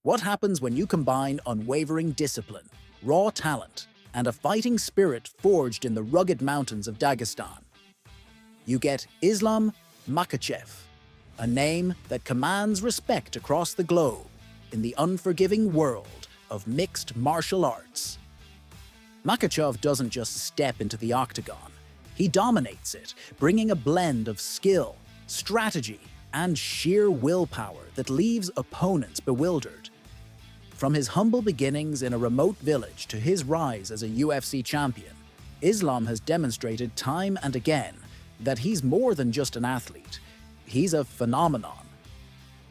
What happens when you combine unwavering discipline, raw talent, and a fighting spirit forged in the rugged mountains of Dagestan? You get Islam Makhachev, a name that commands respect across the globe in the unforgiving world of mixed martial arts. Makhachev doesn't just step into the octagon, he dominates it, bringing a blend of skill, strategy, and sheer willpower that leaves opponents bewildered. From his humble beginnings in a remote village to his rise as a UFC champion, Islam has demonstrated time and again that he's more than just an athlete. He's a phenomenon.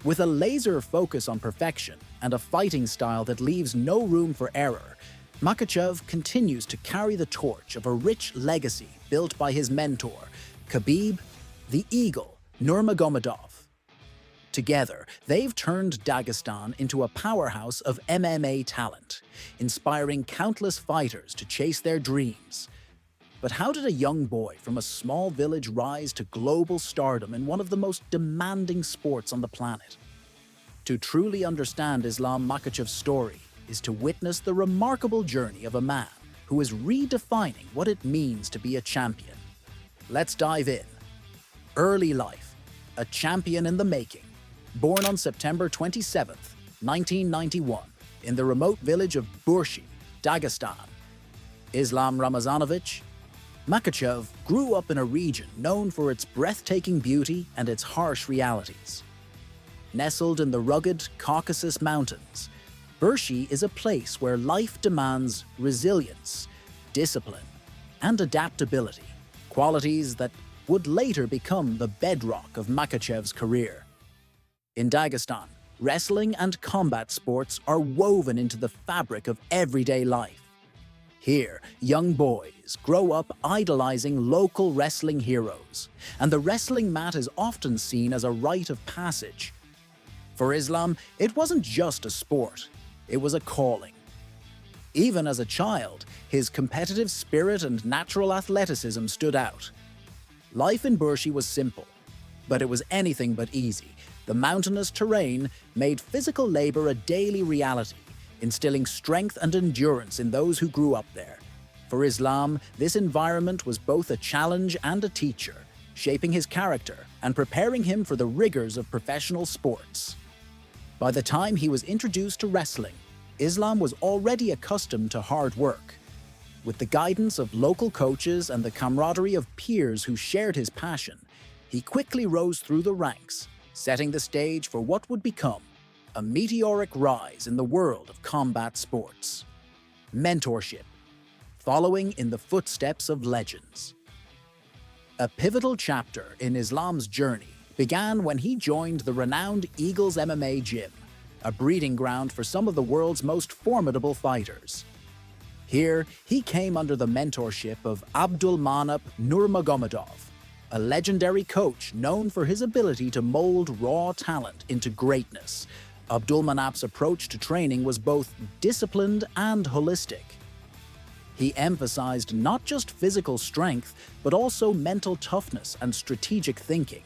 With a laser focus on perfection and a fighting style that leaves no room for error, Makhachev continues to carry the torch of a rich legacy built by his mentor, Khabib the Eagle Nurmagomedov. Together, they've turned Dagestan into a powerhouse of MMA talent, inspiring countless fighters to chase their dreams. But how did a young boy from a small village rise to global stardom in one of the most demanding sports on the planet? To truly understand Islam Makhachev's story is to witness the remarkable journey of a man who is redefining what it means to be a champion. Let's dive in. Early life, a champion in the making. Born on September 27, 1991, in the remote village of Burshi, Dagestan, Islam Ramazanovich Makhachev grew up in a region known for its breathtaking beauty and its harsh realities. Nestled in the rugged Caucasus Mountains, Burshi is a place where life demands resilience, discipline, and adaptability, qualities that would later become the bedrock of Makhachev's career. In Dagestan, wrestling and combat sports are woven into the fabric of everyday life. Here, young boys grow up idolizing local wrestling heroes, and the wrestling mat is often seen as a rite of passage. For Islam, it wasn't just a sport, it was a calling. Even as a child, his competitive spirit and natural athleticism stood out. Life in Burshi was simple, but it was anything but easy. The mountainous terrain made physical labor a daily reality, instilling strength and endurance in those who grew up there. For Islam, this environment was both a challenge and a teacher, shaping his character and preparing him for the rigors of professional sports. By the time he was introduced to wrestling, Islam was already accustomed to hard work. With the guidance of local coaches and the camaraderie of peers who shared his passion, he quickly rose through the ranks, setting the stage for what would become a meteoric rise in the world of combat sports. Mentorship, following in the footsteps of legends. A pivotal chapter in Islam's journey began when he joined the renowned Eagles MMA gym, a breeding ground for some of the world's most formidable fighters. Here, he came under the mentorship of Abdulmanap Nurmagomedov, a legendary coach known for his ability to mold raw talent into greatness. Abdulmanap's approach to training was both disciplined and holistic. He emphasized not just physical strength, but also mental toughness and strategic thinking.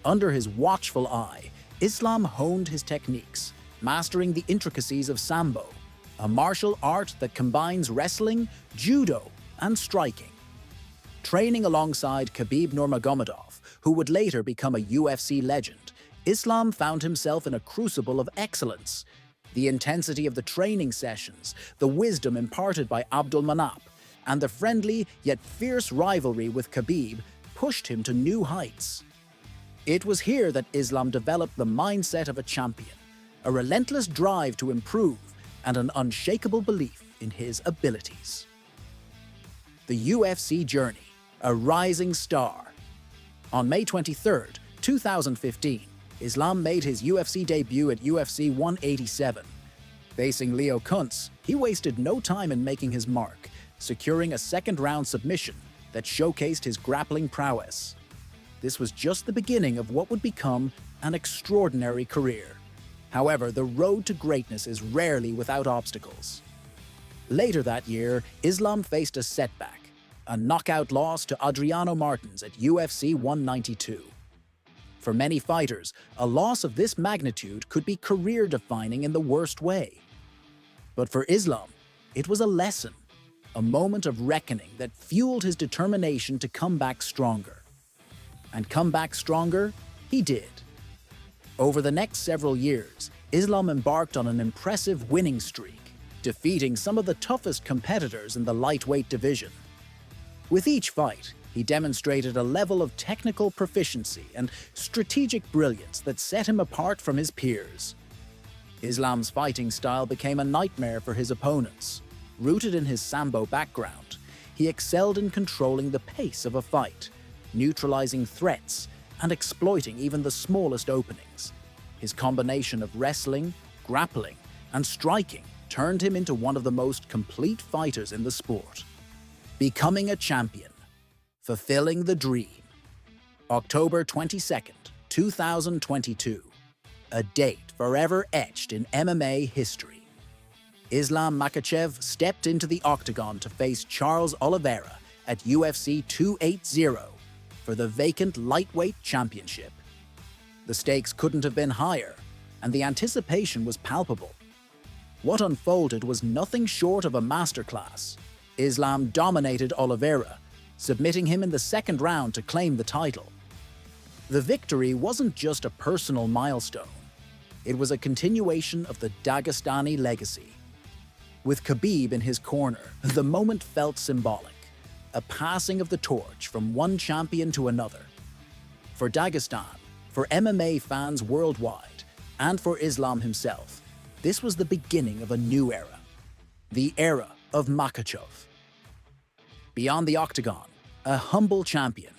Under his watchful eye, Islam honed his techniques, mastering the intricacies of Sambo, a martial art that combines wrestling, judo, and striking. Training alongside Khabib Nurmagomedov, who would later become a UFC legend, Islam found himself in a crucible of excellence. The intensity of the training sessions, the wisdom imparted by Abdulmanap, and the friendly yet fierce rivalry with Khabib pushed him to new heights. It was here that Islam developed the mindset of a champion, a relentless drive to improve, and an unshakable belief in his abilities. The UFC journey, a rising star. On May 23, 2015, Islam made his UFC debut at UFC 187. Facing Leo Kuntz, he wasted no time in making his mark, securing a second-round submission that showcased his grappling prowess. This was just the beginning of what would become an extraordinary career. However, the road to greatness is rarely without obstacles. Later that year, Islam faced a setback, a knockout loss to Adriano Martins at UFC 192. For many fighters, a loss of this magnitude could be career-defining in the worst way. But for Islam, it was a lesson, a moment of reckoning that fueled his determination to come back stronger. And come back stronger, he did. Over the next several years, Islam embarked on an impressive winning streak, defeating some of the toughest competitors in the lightweight division. With each fight, he demonstrated a level of technical proficiency and strategic brilliance that set him apart from his peers. Islam's fighting style became a nightmare for his opponents. Rooted in his Sambo background, he excelled in controlling the pace of a fight, neutralizing threats, and exploiting even the smallest openings. His combination of wrestling, grappling, and striking turned him into one of the most complete fighters in the sport. Becoming a champion. Fulfilling the dream. October 22nd, 2022. A date forever etched in MMA history. Islam Makhachev stepped into the octagon to face Charles Oliveira at UFC 280 for the vacant lightweight championship. The stakes couldn't have been higher, and the anticipation was palpable. What unfolded was nothing short of a masterclass. Islam dominated Oliveira, submitting him in the second round to claim the title. The victory wasn't just a personal milestone. It was a continuation of the Dagestani legacy. With Khabib in his corner, the moment felt symbolic, a passing of the torch from one champion to another. For Dagestan, for MMA fans worldwide, and for Islam himself, this was the beginning of a new era. The era of Makhachev. Beyond the octagon, a humble champion.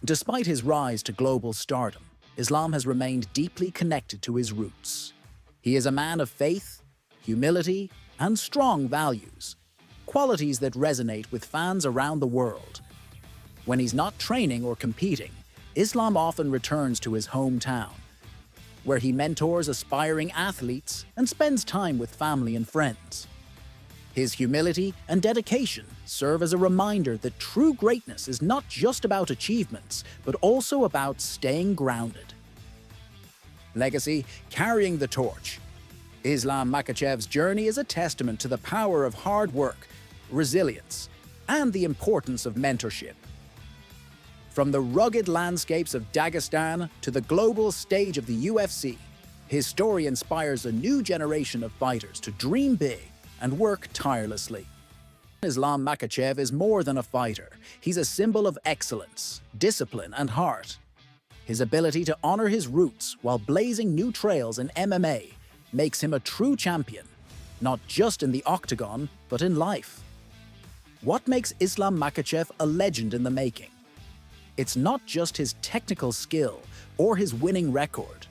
Despite his rise to global stardom, Islam has remained deeply connected to his roots. He is a man of faith, humility, and strong values, qualities that resonate with fans around the world. When he's not training or competing, Islam often returns to his hometown, where he mentors aspiring athletes and spends time with family and friends. His humility and dedication serve as a reminder that true greatness is not just about achievements, but also about staying grounded. Legacy: carrying the torch. Islam Makhachev's journey is a testament to the power of hard work, resilience, and the importance of mentorship. From the rugged landscapes of Dagestan to the global stage of the UFC, his story inspires a new generation of fighters to dream big and work tirelessly. Islam Makhachev is more than a fighter. He's a symbol of excellence, discipline, and heart. His ability to honor his roots while blazing new trails in MMA makes him a true champion, not just in the octagon, but in life. What makes Islam Makhachev a legend in the making? It's not just his technical skill or his winning record.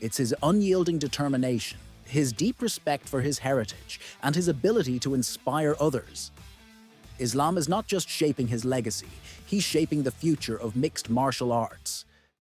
It's his unyielding determination, his deep respect for his heritage, and his ability to inspire others. Islam is not just shaping his legacy, he's shaping the future of mixed martial arts.